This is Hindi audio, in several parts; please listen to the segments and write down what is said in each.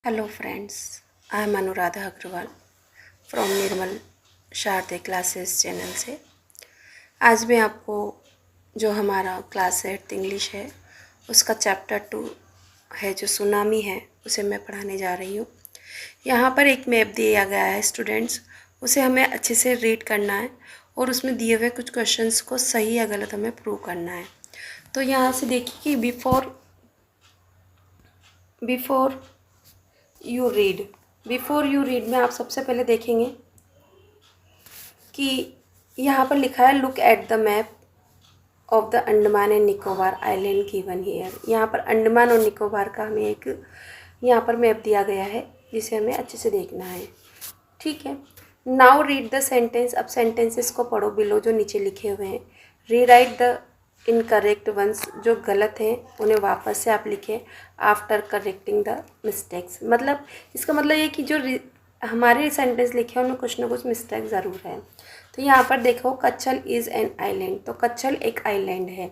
Hello friends, I am Anuradha Agarwal from Nirmal Sharde classes channel से। आज मैं आपको जो हमारा क्लास 8 इंग्लिश है उसका चैप्टर 2 है जो सुनामी है उसे मैं पढ़ाने जा रही हूँ। यहाँ पर एक मैप दिया गया है स्टूडेंट्स, उसे हमें अच्छे से रीड करना है और उसमें दिए हुए कुछ क्वेश्चंस को सही या गलत हमें प्रूव करना है। तो यहाँ से देखिए कि बिफोर यू रीड में आप सबसे पहले देखेंगे कि यहाँ पर लिखा है look at the map of the Andaman and Nicobar island given here. यहाँ पर अंडमान और निकोबार का हमें एक यहाँ पर मैप दिया गया है जिसे हमें अच्छे से देखना है। ठीक है, नाउ रीड द सेंटेंस। अब सेंटेंसेस को पढ़ो बिलो जो नीचे लिखे हुए हैं। रीराइट द इनकरेक्ट वंस, जो गलत हैं उन्हें वापस से आप लिखें आफ्टर करेक्टिंग द मिस्टेक्स। मतलब इसका मतलब ये कि जो हमारे सेंटेंस लिखे हैं उनमें कुछ ना कुछ मिस्टेक ज़रूर है। तो यहाँ पर देखो कच्छल इज़ एन आइलैंड, तो कच्छल एक आइलैंड है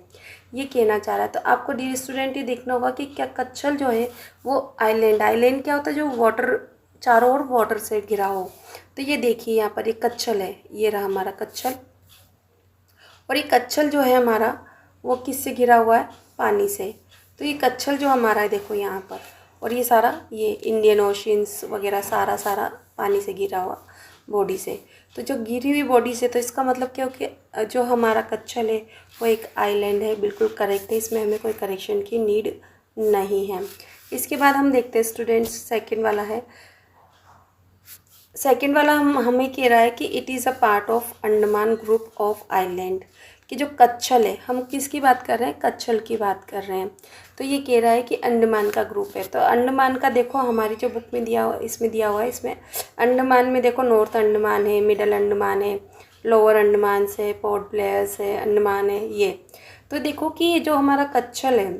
ये कहना चाह रहा है। तो आपको डियर स्टूडेंट ये देखना होगा कि क्या कच्छल जो है वो आइलैंड क्या होता है, जो वाटर चारों ओर वाटर से घिरा हो। तो ये देखिए यहाँ पर एक कच्छल है, ये रहा हमारा कच्छल। और ये कच्छल जो है हमारा वो किससे घिरा हुआ है, पानी से। तो ये कच्छल जो हमारा है देखो यहाँ पर, और ये सारा ये इंडियन ओशियंस वगैरह सारा पानी से घिरा हुआ बॉडी से। तो जो घिरी हुई बॉडी से, तो इसका मतलब क्या हो कि जो हमारा कच्छल है वो एक आइलैंड है। बिल्कुल करेक्ट है, इसमें हमें कोई करेक्शन की नीड नहीं है। इसके बाद हम देखते हैं स्टूडेंट्स सेकंड वाला हमें कह रहा है कि it is a part of Andaman group of island, कि जो कच्छल है, हम किसकी बात कर रहे हैं, कच्छल की बात कर रहे हैं। तो ये कह रहा है कि अंडमान का ग्रुप है। तो अंडमान का देखो हमारी जो बुक में दिया हुआ, इसमें दिया हुआ है, इसमें अंडमान में देखो नॉर्थ अंडमान है, मिडल अंडमान है, लोअर अंडमान से, पोर्ट ब्लेयर है, अंडमान है ये। तो देखो कि ये जो हमारा कच्छल है,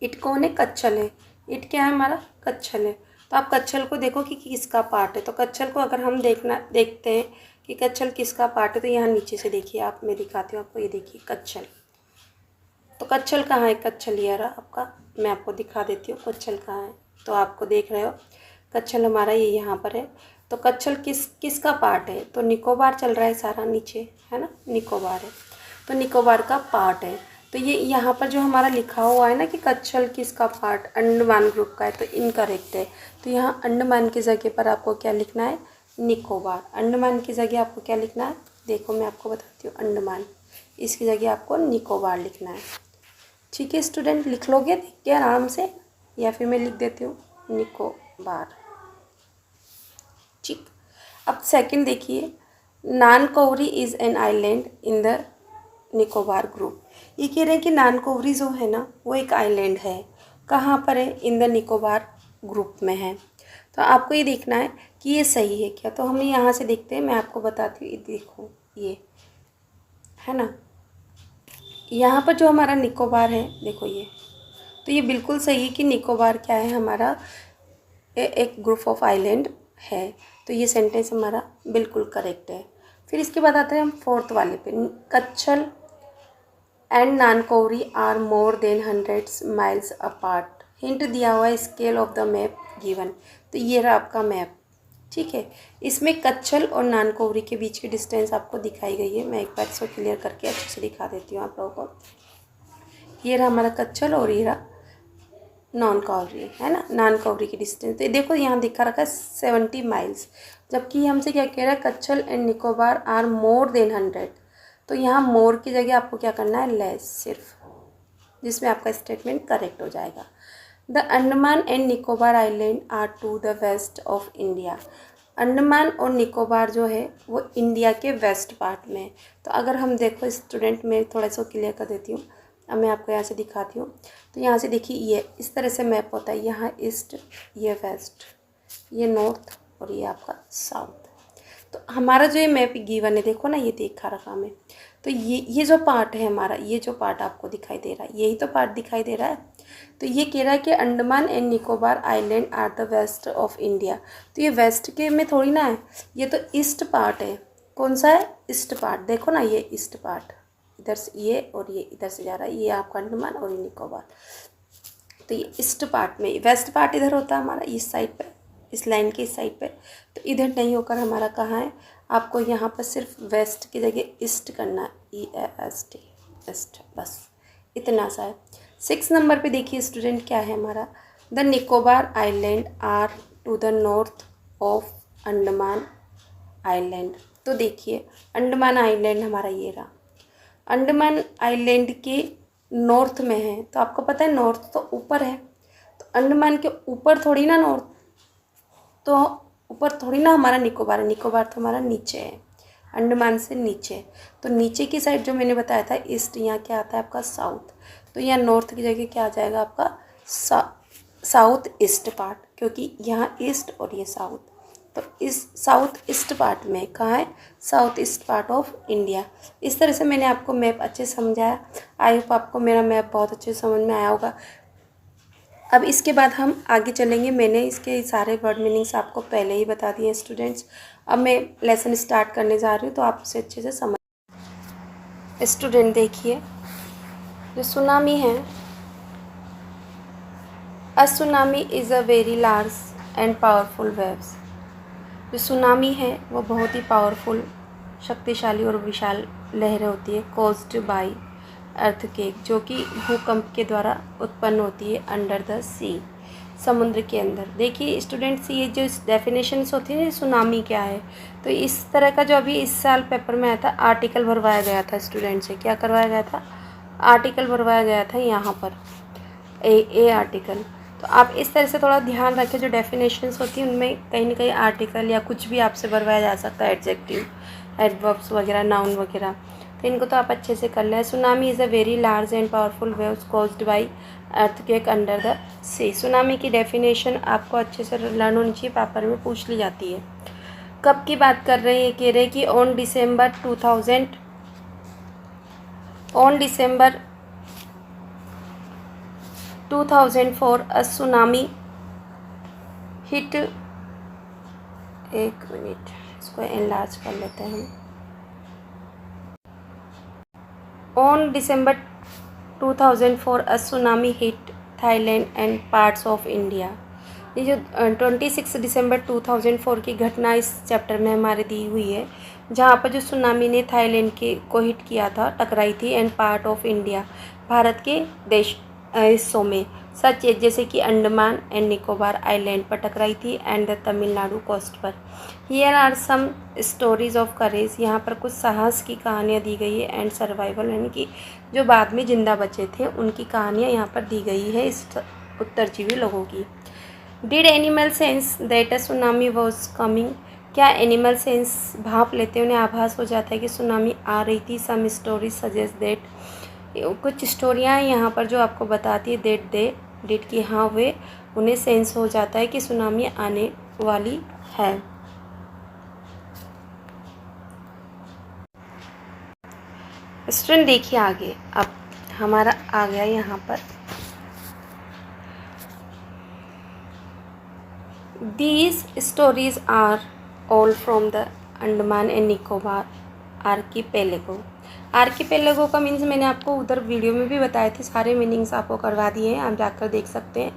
इट कौन है, कच्छल है। इट क्या है, हमारा कच्छल है। तो आप कच्छल को देखो कि किसका पार्ट है। तो कच्छल को अगर हम देखते हैं कि कच्छल किसका पार्ट है, तो यहाँ नीचे से देखिए आप, मैं दिखाती हूँ आपको, ये देखिए कच्छल। तो कच्छल कहाँ है, कच्छल ये रहा आपका, मैं आपको दिखा देती हूँ कच्छल कहाँ है। तो आपको देख रहे हो कच्छल हमारा ये यहाँ पर है। तो कच्छल किसका पार्ट है, तो निकोबार चल रहा है सारा नीचे, है ना, निकोबार है। तो निकोबार का पार्ट है। तो ये यहाँ पर जो हमारा लिखा हुआ है ना कि कच्छल किसका पार्ट, अंडमान ग्रुप का है, तो इनकरेक्ट है। तो यहाँ अंडमान की जगह पर आपको क्या लिखना है, निकोबार। अंडमान की जगह आपको क्या लिखना है, देखो मैं आपको बताती हूँ, अंडमान, इसकी जगह आपको निकोबार लिखना है। ठीक है स्टूडेंट, लिख लोगे देख के आराम से, या फिर मैं लिख देती हूँ निकोबार। ठीक, अब सेकंड देखिए, Nancowry is an island in the Nicobar group. ये कह रहे हैं कि नानकौरी जो है ना वो एक आइलैंड है, कहाँ पर है, इन द निकोबार ग्रुप में है। तो आपको ये देखना है कि ये सही है क्या। तो हम यहाँ से देखते हैं, मैं आपको बताती हूँ, ये देखो ये है ना, यहाँ पर जो हमारा निकोबार है देखो ये, तो ये बिल्कुल सही है कि निकोबार क्या है, हमारा एक ग्रुप ऑफ आइलैंड है। तो ये सेंटेंस हमारा बिल्कुल करेक्ट है। फिर इसके बाद आते हैं हम फोर्थ वाले पे, Katchal and Nancowry are more than 100 miles apart. Hint दिया हुआ है scale of the map given. तो ये रहा आपका मैप। ठीक है, इसमें कच्छल और नानकौरी के बीच की डिस्टेंस आपको दिखाई गई है। मैं एक बार इसको क्लियर करके अच्छे से दिखा देती हूँ आप लोगों को। ये रहा हमारा कच्छल और ये रहा नानकौरी, है ना, नानकौरी की डिस्टेंस। तो देखो यहाँ दिखा रखा है 70 माइल्स, जबकि हमसे क्या कह रहा है, Katchal and Nicobar are more than 100। तो यहाँ मोर की जगह आपको क्या करना है, लेस सिर्फ, जिसमें आपका स्टेटमेंट करेक्ट हो जाएगा। The Andaman and Nicobar island are to the west of India. Andaman और निकोबार जो है वो इंडिया के वेस्ट पार्ट में है। तो अगर हम देखो स्टूडेंट, मैं थोड़ा सा क्लियर कर देती हूँ, अब मैं आपको यहाँ से दिखाती हूँ। तो यहाँ से देखिए ये इस तरह से मैप होता है, यहाँ ईस्ट, ये वेस्ट, ये नॉर्थ और ये आपका साउथ। तो हमारा जो ये मैप गिवन है देखो ना, ये देखा रखा हमें। तो ये जो पार्ट है हमारा, ये जो पार्ट आपको दिखाई दे रहा है, यही तो पार्ट दिखाई दे रहा है। तो ये कह रहा है कि Andaman and Nicobar island are the west of India. तो ये वेस्ट के में थोड़ी ना है, ये तो ईस्ट पार्ट है। कौन सा है, ईस्ट पार्ट, देखो ना ये ईस्ट पार्ट, इधर से ये और ये इधर से जा रहा है, ये आपका अंडमान और ये निकोबार। तो ये ईस्ट पार्ट में, वेस्ट पार्ट इधर होता है हमारा इस साइड पे, इस लाइन के इस साइड पे, तो इधर नहीं होकर हमारा कहाँ है, आपको यहाँ पर सिर्फ वेस्ट की जगह ईस्ट करना है, EAST, ईस्ट, बस इतना सा है। 6 नंबर पे देखिए स्टूडेंट क्या है हमारा, the Nicobar island are to the north of Andaman island. तो देखिए अंडमान आइलैंड हमारा ये रहा, अंडमान आइलैंड के नॉर्थ में है, तो आपको पता है नॉर्थ तो ऊपर है, तो अंडमान के ऊपर थोड़ी ना नॉर्थ, तो ऊपर थोड़ी ना हमारा निकोबार है, निकोबार तो हमारा नीचे है, अंडमान से नीचे। तो नीचे की साइड जो मैंने बताया था ईस्ट, यहाँ क्या आता है आपका साउथ, तो यहाँ नॉर्थ की जगह क्या आ जाएगा आपका साउथ ईस्ट पार्ट, क्योंकि यहाँ ईस्ट और ये साउथ, तो इस साउथ ईस्ट पार्ट में कहाँ है, south east part of India. इस तरह से मैंने आपको मैप अच्छे से समझाया, आई होप आपको मेरा मैप बहुत अच्छे से समझ में आया होगा। अब इसके बाद हम आगे चलेंगे, मैंने इसके सारे वर्ड मीनिंग्स आपको पहले ही बता दिए स्टूडेंट्स। अब मैं लेसन स्टार्ट करने जा रही हूँ, तो आप उसे अच्छे से समझ। स्टूडेंट देखिए, जो सुनामी है, अ tsunami is a very large and powerful waves. जो सुनामी है वो बहुत ही पावरफुल, शक्तिशाली और विशाल लहरें होती है, कॉज्ड बाय अर्थक्वेक, जो कि भूकंप के द्वारा उत्पन्न होती है, अंडर द सी, समुद्र के अंदर। देखिए स्टूडेंट्स, ये जो डेफिनेशंस होती है सुनामी क्या है, तो इस तरह का जो अभी इस साल पेपर में आया था आर्टिकल भरवाया गया था स्टूडेंट से, क्या करवाया गया था, आर्टिकल भरवाया गया था यहाँ पर ए आर्टिकल। तो आप इस तरह से थोड़ा ध्यान रखें, जो डेफिनेशंस होती हैं उनमें कहीं ना कहीं आर्टिकल या कुछ भी आपसे भरवाया जा सकता है, एडजेक्टिव, एडवर्ब्स वगैरह, नाउन वगैरह, तो इनको तो आप अच्छे से कर लें। Tsunami is a very large and powerful waves caused by earthquake under the sea. Tsunami की डेफिनेशन आपको अच्छे से लर्न होनी चाहिए, पेपर में पूछ ली जाती है। कब की बात कर रहे हैं, ये कह रहे हैं कि on December 2004 a tsunami hit, एक मिनट इसको एनलार्ज कर लेते हैं हम। On December 2004 a tsunami hit Thailand and parts of India. ये जो 26 दिसंबर 2004 की घटना इस चैप्टर में हमारे दी हुई है, जहाँ पर जो सुनामी ने थाईलैंड के को हिट किया था, टकराई थी, and part of India, Bharat के देश हिस्सों में, सच जैसे कि अंडमान एंड निकोबार आइलैंड पर टकराई थी, एंड द तमिलनाडु कोस्ट पर। Here are some stories of courage, यहाँ पर कुछ साहस की कहानियाँ दी गई है, एंड सर्वाइवल, यानी कि जो बाद में जिंदा बचे थे उनकी कहानियाँ यहाँ पर दी गई है, इस उत्तरजीवी लोगों की। Did animal sense that a tsunami was coming, क्या एनिमल सेंस भाप लेते उन्हें आभास हो जाता है कि सुनामी आ रही थी। सम स्टोरीज सजेस्ट दैट, कुछ स्टोरियाँ यहाँ पर जो आपको बताती है दैट दे डिड, कि हाँ वे उन्हें सेंस हो जाता है कि सुनामी आने वाली है। स्टूडेंट देखिए आगे, अब हमारा आ गया यहाँ पर, these stories are all from the Andaman and Nicobar archipelago. Archipelago का मीन्स मैंने आपको उधर वीडियो में भी बताए थे, सारे मीनिंग्स आपको करवा दिए हैं, आप जाकर देख सकते हैं,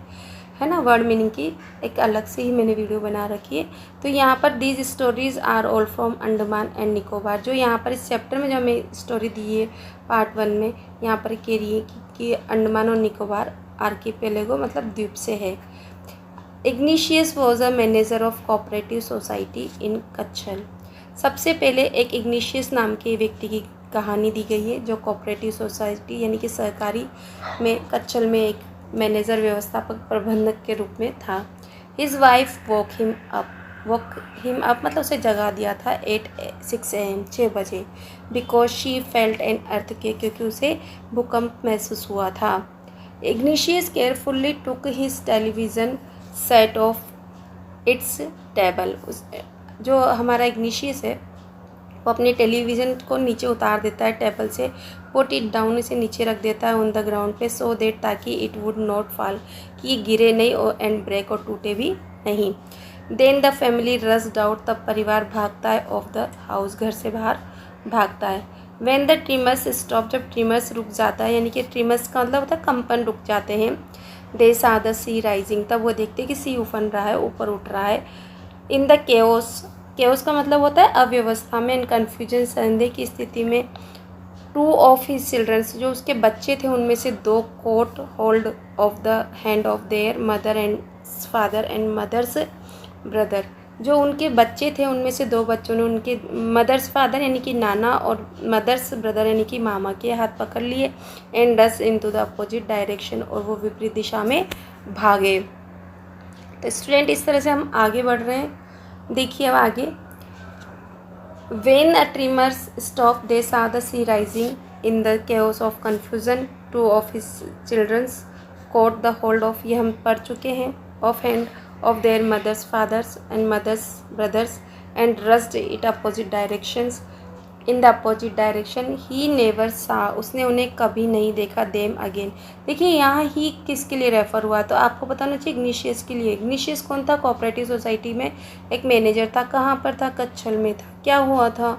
है ना। वर्ड मीनिंग की एक अलग से ही मैंने वीडियो बना रखी है। तो यहाँ पर these stories are all from Andaman and Nicobar, जो यहाँ पर इस चैप्टर में जो हमें स्टोरी दी है पार्ट 1 में, यहाँ पर कह रही है कि अंडमान और निकोबार आर्कीपेलेगो मतलब द्वीप से है। Ignatius was a manager of cooperative society in Katchal. सबसे पहले एक इग्निशियस नाम के व्यक्ति की कहानी दी गई है, जो कोऑपरेटिव सोसाइटी यानी कि सहकारी में कच्छल में एक मैनेजर, व्यवस्थापक, प्रबंधक के रूप में था। His wife walk him up मतलब उसे जगा दिया था 6 AM 6 बजे, because she felt an earthquake, क्योंकि उसे भूकंप महसूस हुआ था। Igneous carefully took his television set of its table, जो हमारा इग्निशियस है वो अपने टेलीविज़न को नीचे उतार देता है टेबल से, पुट इट डाउन, इसे नीचे रख देता है ऑन द ग्राउंड पे, सो दैट ताकि इट वुड नॉट फॉल, कि गिरे नहीं और एंड ब्रेक और टूटे भी नहीं। Then the family rushed out, तब परिवार भागता है, ऑफ द हाउस, घर से बाहर भागता है। व्हेन द ट्रिमर्स स्टॉप, जब ट्रिमर्स रुक जाता है, यानी कि ट्रिमर्स का मतलब होता है कंपन रुक जाते हैं, दे सा द सी राइजिंग, तब वो देखते कि सी उफन रहा है, ऊपर उठ रहा है। इन द केओस, केओस का मतलब होता है अव्यवस्था में, इन कन्फ्यूजन संदेह की स्थिति में। टू ऑफ हिज चिल्ड्रंस, जो उसके बच्चे थे उनमें से दो caught hold of the hand of their mother and father and mother's brother, जो उनके बच्चे थे उनमें से दो बच्चों ने उनके मदर्स फादर यानी कि नाना और मदर्स ब्रदर यानी कि मामा के हाथ पकड़ लिए। And does into the opposite direction, और वो विपरीत दिशा में भागे। तो स्टूडेंट इस तरह से हम आगे बढ़ रहे हैं। देखिए अब आगे, When a tremors stopped, they saw the sea rising in the chaos of confusion. Two of his children caught the hold of, ये हम पढ़ चुके हैं, of hand of their mother's fathers and mother's brothers and rushed it opposite directions. In the opposite direction he never saw, उसने उन्हें कभी नहीं देखा। them again, देखिए यहाँ ही किसके लिए रेफ़र हुआ, तो आपको बताना चाहिए इग्निशियस के लिए। इग्निशियस कौन था? कोऑपरेटिव सोसाइटी में एक मैनेजर था। कहाँ पर था? कच्छल में था। क्या हुआ था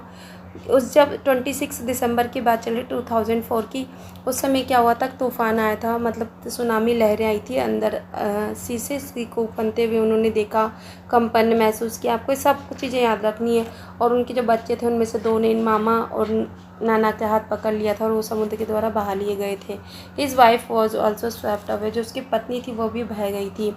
उस जब 26 दिसंबर की बात चल रही 2004 की, उस समय क्या हुआ था? तूफ़ान आया था, मतलब सुनामी लहरें आई थी अंदर सी को बनते हुए उन्होंने देखा, कंपन महसूस किया। आपको सब कुछ चीज़ें याद रखनी है। और उनके जो बच्चे थे उनमें से दो ने मामा और नाना के हाथ पकड़ लिया था और वो समुद्र के द्वारा बहा लिए गए थे। His wife was also swept away, जो उसकी पत्नी थी वो भी बह गई थी,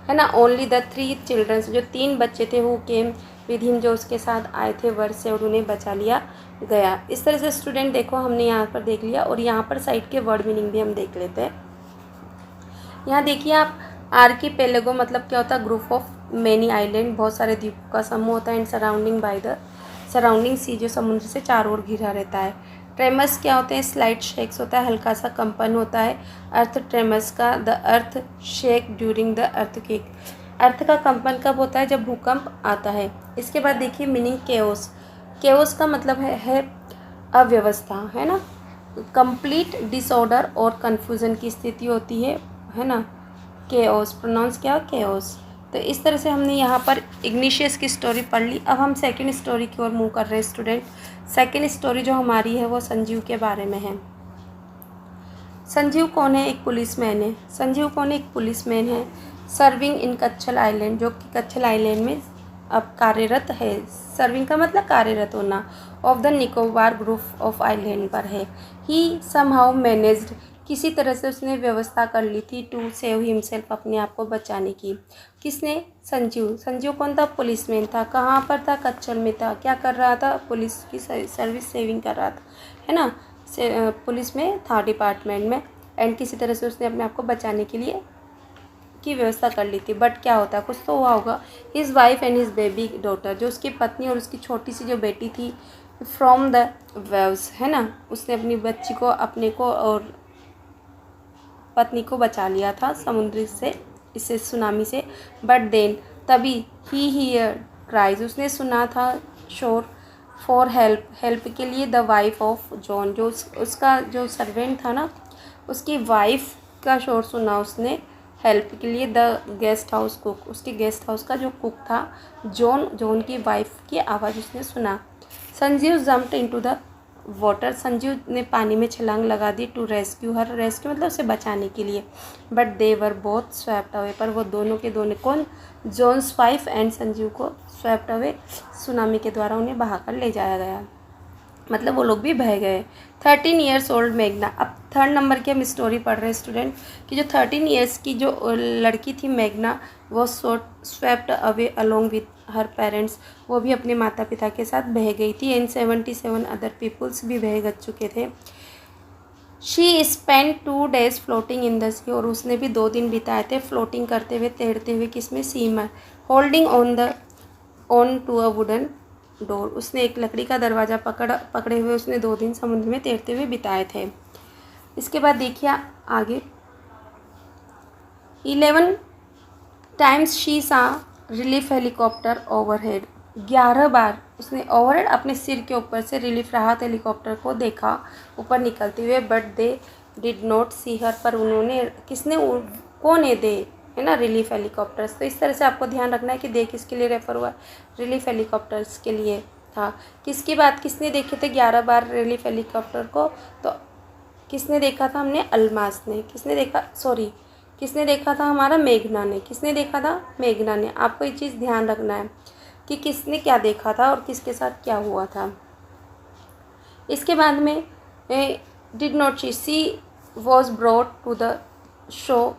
है ना। ओनली द 3 चिल्ड्रंस, जो 3 बच्चे थे, हु केम विद हिम, जो उसके साथ आए थे वर्ष से, और उन्हें बचा लिया गया। इस तरह से स्टूडेंट देखो हमने यहाँ पर देख लिया, और यहाँ पर साइड के वर्ड मीनिंग भी हम देख लेते हैं। यहाँ देखिए आप, आर्कीपेलागो मतलब क्या होता है? ग्रुप ऑफ मैनी आइलैंड, बहुत सारे द्वीपों का समूह होता है। And surrounding by the surrounding sea, जो समुद्र से चारों ओर घिरा रहता है। ट्रेमर्स क्या होते हैं? स्लाइट शेक्स होता है, हल्का सा कंपन होता है। अर्थ ट्रेमर्स का, the earth shake during the earthquake, earth का कंपन कब होता है? जब भूकंप आता है। इसके बाद देखिए मीनिंग केओस, केओस का मतलब है अव्यवस्था, है ना। कंप्लीट डिसऑर्डर और कन्फ्यूज़न की स्थिति होती है ना। केओस प्रोनाउंस क्या? केओस। तो इस तरह से हमने यहाँ पर इग्निशियस की स्टोरी पढ़ ली। अब हम सेकंड स्टोरी की ओर मूव कर रहे हैं स्टूडेंट। सेकंड स्टोरी जो हमारी है वो संजीव के बारे में है। संजीव कौन है? एक पुलिसमैन है। संजीव कौन है? एक पुलिसमैन है, सर्विंग इन कच्छल आइलैंड, जो कि कच्छल आइलैंड में अब कार्यरत है। सर्विंग का मतलब कार्यरत होना। Of the Nicobar group of island पर है। ही समहाउ मैनेज्ड, किसी तरह से उसने व्यवस्था कर ली थी, टू सेव हिमसेल्फ, अपने आप को बचाने की। किसने? संजीव। संजीव कौन था? पुलिसमैन था। कहाँ पर था? कच्छल में था। क्या कर रहा था? पुलिस की सर्विस सेविंग कर रहा था, है ना। पुलिस में था, डिपार्टमेंट में। एंड किसी तरह से उसने अपने आप को बचाने के लिए की व्यवस्था कर ली थी। बट क्या होता है? कुछ तो हुआ होगा। His wife and his baby daughter, जो उसकी पत्नी और उसकी छोटी सी जो बेटी थी, फ्रॉम द वेव्स, है ना, उसने अपनी बच्ची को, अपने को और पत्नी को बचा लिया था समुद्र से, इससे सुनामी से। बट देन, तभी, ही हियर क्राइज, उसने सुना था शोर फॉर हेल्प, हेल्प के लिए। द वाइफ ऑफ जॉन, जो उसका जो सर्वेंट था ना, उसकी वाइफ का शोर सुना उसने हेल्प के लिए। द गेस्ट हाउस कुक, उसके गेस्ट हाउस का जो कुक था जॉन की वाइफ की आवाज़ उसने सुना। Sanjeev jumped into the water, Sanjeev ने पानी में छलांग लगा दी। टू रेस्क्यू हर, रेस्क्यू मतलब उसे बचाने के लिए। But they were both swept away, पर वो दोनों के दोनों, कौन? जॉन्स वाइफ एंड संजीव को स्वेप्ट अवे, सुनामी के द्वारा उन्हें बहाकर ले जाया गया, मतलब वो लोग भी बह गए। 13 ईयर्स ओल्ड मेघना, अब 3rd नंबर की हम स्टोरी पढ़ रहे हैं स्टूडेंट कि जो 13 ईयर्स की जो लड़की थी मेघना, वो swept away along with her parents, वो भी अपने माता पिता के साथ बह गई थी। एंड 77 अदर पीपल्स भी बह चुके थे। She spend 2 days floating in the sea, और उसने भी 2 दिन बिताए थे फ्लोटिंग करते हुए, तैरते हुए, किसमें? सी में। Holding on to a wooden door, उसने एक लकड़ी का दरवाज़ा पकड़े हुए उसने 2 दिन समुद्र में तैरते हुए बिताए थे। इसके बाद देखिए आगे, 11 times शी सा रिलीफ हेलीकॉप्टर ओवरहेड, 11 बार उसने ओवरहेड अपने सिर के ऊपर से रिलीफ राहत हेलीकॉप्टर को देखा ऊपर निकलते हुए। बट दे डिड नॉट सी हर, पर उन्होंने, किसने? कौन है दे? है ना, रिलीफ हेलीकॉप्टर्स। तो इस तरह से आपको ध्यान रखना है कि दे किसके लिए रेफर हुआ? रिलीफ हेलीकॉप्टर्स के लिए था। किसकी बात, किसने देखे थे 11 बार रिलीफ हेलीकॉप्टर को? तो किसने देखा था? हमने, अल्मास ने। किसने देखा? सॉरी, किसने देखा था? हमारा मेघना ने। किसने देखा था? मेघना ने। आपको ये चीज़ ध्यान रखना है कि किसने क्या देखा था और किसके साथ क्या हुआ था। इसके बाद में did not she was brought to the shore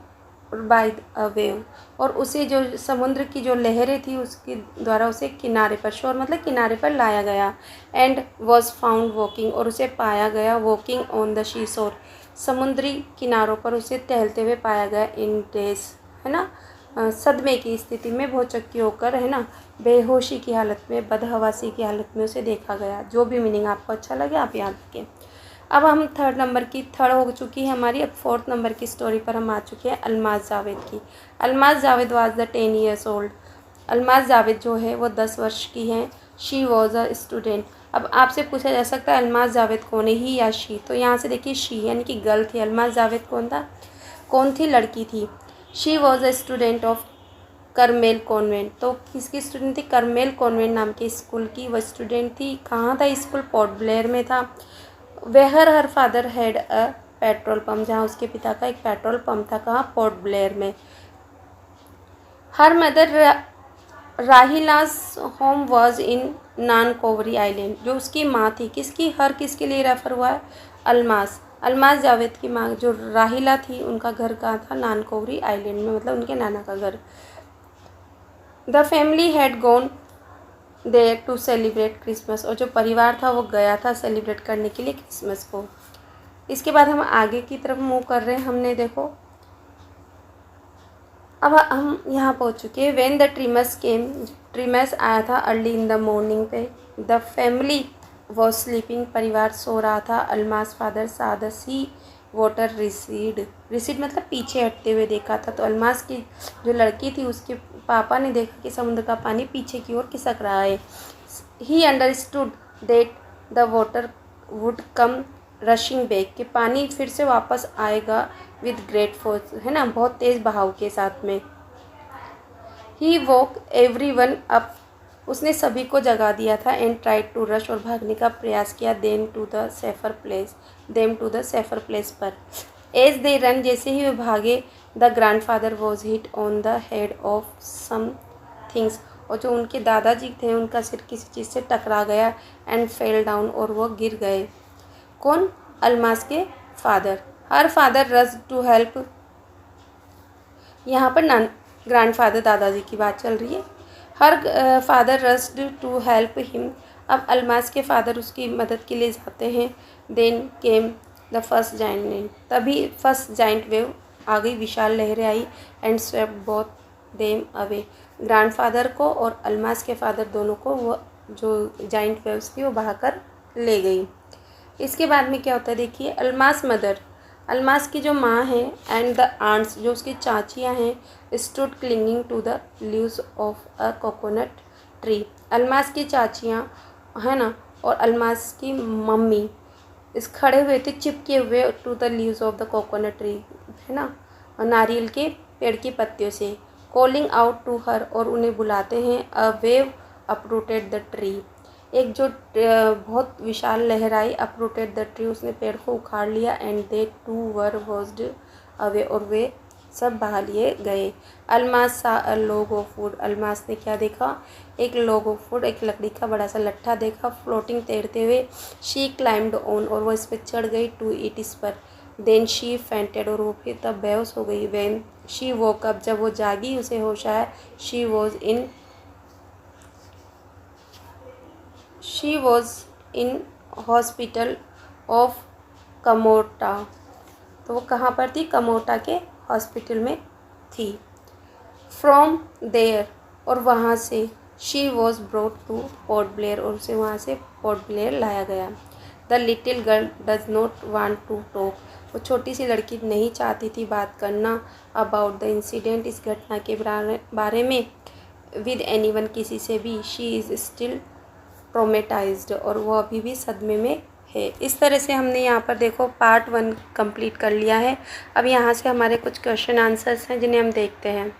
by a wave, और उसे जो समुद्र की जो लहरें थी उसके द्वारा उसे किनारे पर, शोर मतलब किनारे पर लाया गया। एंड वॉज फाउंड वॉकिंग, और उसे पाया गया वॉकिंग ऑन द शी शोर, समुद्री किनारों पर उसे टहलते हुए पाया गया। इन डेज, है ना, सदमे की स्थिति में, भौचक्की होकर, है ना, बेहोशी की हालत में, बदहवासी की हालत में उसे देखा गया। जो भी मीनिंग आपको अच्छा लगे आप याद रखें। अब हम थर्ड हो चुकी है हमारी। अब फोर्थ नंबर की स्टोरी पर हम आ चुके हैं, अलमाज जावेद की। Almaz Javed was the 10 years old. Almaz Javed जो है वो 10 वर्ष की हैं। She was a student. अब आपसे पूछा जा सकता है अलमाज जावेद कौन है, ही या शी? तो यहाँ से देखिए शी यानी कि गर्ल थी। अलमाज जावेद कौन थी? लड़की थी। She was a student of करमेल convent. तो किसकी स्टूडेंट थी? करमेल कॉन्वेंट नाम के स्कूल की वह स्टूडेंट थी। कहाँ था स्कूल? पोर्ट ब्लेयर में था। वेहर her father had a petrol pump, जहाँ उसके पिता का एक पेट्रोल पंप था। कहाँ? पोर्ट ब्लेयर में। Her mother Rahila's home was in Nancowry island. जो उसकी माँ थी, किसके लिए रेफर हुआ है? अलमास जावेद की माँ जो राहिला थी उनका घर कहाँ था? नानकोवरी आइलैंड में, मतलब उनके नाना का घर। The family had gone there to celebrate Christmas, और जो परिवार था वो गया था सेलिब्रेट करने के लिए क्रिसमस को। इसके बाद हम आगे की तरफ मूव कर रहे हैं। हमने देखो अब हम यहाँ पहुँच चुके हैं। व्हेन द ट्रिमस केम, ट्रिमस आया था अर्ली इन द मॉर्निंग पे। द फैमिली वॉज स्लीपिंग, परिवार सो रहा था। अलमास फादर सा द सी वाटर रिसीड मतलब पीछे हटते हुए देखा था। तो अलमास की जो लड़की थी उसके पापा ने देखा कि समुद्र का पानी पीछे की ओर खिसक रहा है। He understood that the water would come rushing back, कि पानी फिर से वापस आएगा विद ग्रेट फोर्स, है ना, बहुत तेज़ बहाव के साथ में। ही वोक एवरीवन अप, उसने सभी को जगा दिया था। एंड ट्राइड टू रश, और भागने का प्रयास किया। Them to the safer place पर। एज दे रन, जैसे ही वे भागे, the grandfather was hit on the head of some things, और जो उनके दादाजी थे उनका सिर किसी चीज़ से टकरा गया। एंड फेल डाउन, और वो गिर गए। कौन? अलमास के father. Her father rush to help, यहाँ पर ग्रैंडफादर दादाजी की बात चल रही है। Her father rushed to help him, अब अलमास के फादर उसकी मदद के लिए जाते हैं। Then came the first giant, तभी फर्स्ट जाइंट वेव आ गई, विशाल लहरें आई। And swept both them away, grandfather को और अलमास के फादर दोनों को वो जो जाइंट वेव्स थी वो बहाकर ले गई। इसके बाद में क्या होता है देखिए, अलमास मदर, अलमास की जो माँ है, एंड द आंट्स, जो उसकी चाचियाँ हैं, stood clinging to the leaves of a coconut tree. Almas की चाचियाँ, है ना, और अलमास की मम्मी इस खड़े हुए थे चिपके हुए to the leaves of the coconut tree, है ना, नारियल के पेड़ की पत्तियों से। कॉलिंग आउट टू हर, और उन्हें बुलाते हैं। A wave uprooted the tree, एक जो बहुत विशाल लहराई, अपरूटेड द ट्री, उसने पेड़ को उखाड़ लिया। And they two were washed away, और वे सब बहा लिए गए। Almas saw a log of wood, Almas ने क्या देखा? एक लॉग ऑफ वुड, एक लकड़ी का बड़ा सा लट्ठा देखा, फ्लोटिंग तैरते हुए। शी क्लाइम्ड ऑन, और वो इस पर चढ़ गई। टू इट, इस पर। देन शी फेंटेड, और वो फिर तब बेहोश हो गई। व्हेन शी वोक अप, जब वो जागी उसे होश आया। She was in hospital of Kamorta, तो वो कहाँ पर थी? कमोटा के हॉस्पिटल में थी। फ्रॉम देयर, और वहाँ से। She was brought to Port Blair, और उसे वहाँ से पोर्ट ब्लेयर लाया गया। The little girl does not want to talk, वो छोटी सी लड़की नहीं चाहती थी बात करना। अबाउट द इंसिडेंट, इस घटना के बारे में। विद एनीवन, किसी से भी। शी इज़ स्टिल ट्रोमेटाइज्ड, और वो अभी भी सदमे में है। इस तरह से हमने यहाँ पर देखो पार्ट 1 कंप्लीट कर लिया है। अब यहाँ से हमारे कुछ क्वेश्चन आंसर्स हैं जिन्हें हम देखते हैं।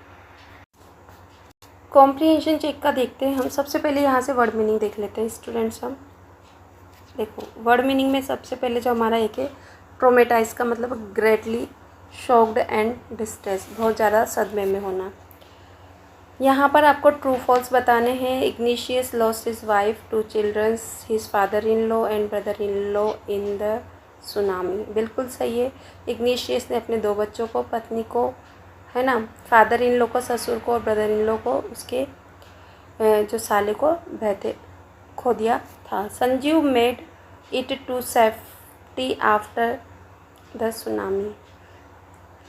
कॉम्प्रिहेंशन चेक का देखते हैं हम। सबसे पहले यहाँ से वर्ड मीनिंग देख लेते हैं स्टूडेंट्स। हम देखो वर्ड मीनिंग में सबसे पहले जो हमारा एक है ट्रोमेटाइज, का मतलब ग्रेटली शॉक्ड एंड डिस्ट्रेस, बहुत ज़्यादा सदमे में होना। यहाँ पर आपको ट्रू फॉल्स बताने हैं। Ignatius lost his wife, 2 childrens, his father in law and brother in law in the tsunami. बिल्कुल सही है। इग्निशियस ने अपने 2 बच्चों को, पत्नी को, है ना, फादर इन लॉ को, ससुर को, और ब्रदर इन लॉ को, उसके जो साले को बहते खो दिया था। Sanjeev made it to safety after the tsunami.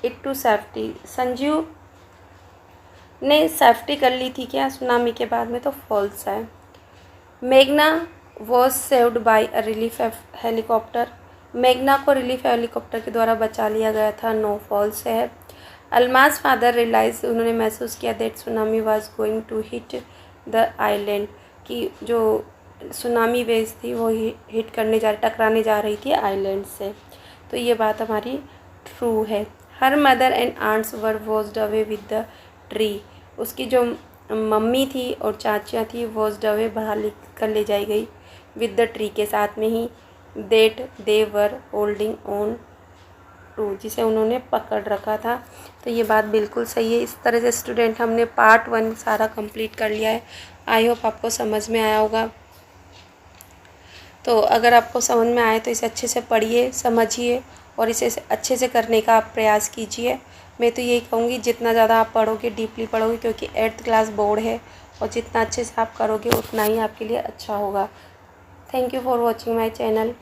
It to safety, Sanjeev ने सेफ्टी कर ली थी क्या सुनामी के बाद में, तो फॉल्स है। मेघना was saved by a relief helicopter. मेघना को रिलीफ हेलीकॉप्टर के द्वारा बचा लिया गया था, नो, फॉल्स है। अलमाज फादर रियलाइज, उन्होंने महसूस किया that tsunami was going to hit the island, कि जो सुनामी वेव थी वो हिट करने टकराने जा रही थी आइलैंड से। तो ये बात हमारी ट्रू है। Her mother and aunts were washed away with the tree, उसकी जो मम्मी थी और चाचियाँ थी वॉज्ड अवे बाहर कर ले जाई गई विद द ट्री के साथ में ही, that they were holding on to, जिसे उन्होंने पकड़ रखा था। तो ये बात बिल्कुल सही है। इस तरह से स्टूडेंट हमने पार्ट 1 सारा कंप्लीट कर लिया है। आई होप आपको समझ में आया होगा। तो अगर आपको समझ में आए तो इसे अच्छे से पढ़िए, समझिए और इसे अच्छे से करने का आप प्रयास कीजिए। मैं तो यही कहूँगी जितना ज़्यादा आप पढ़ोगे, डीपली पढ़ोगे, क्योंकि 8th क्लास बोर्ड है और जितना अच्छे से आप करोगे उतना ही आपके लिए अच्छा होगा। Thank you for watching my channel.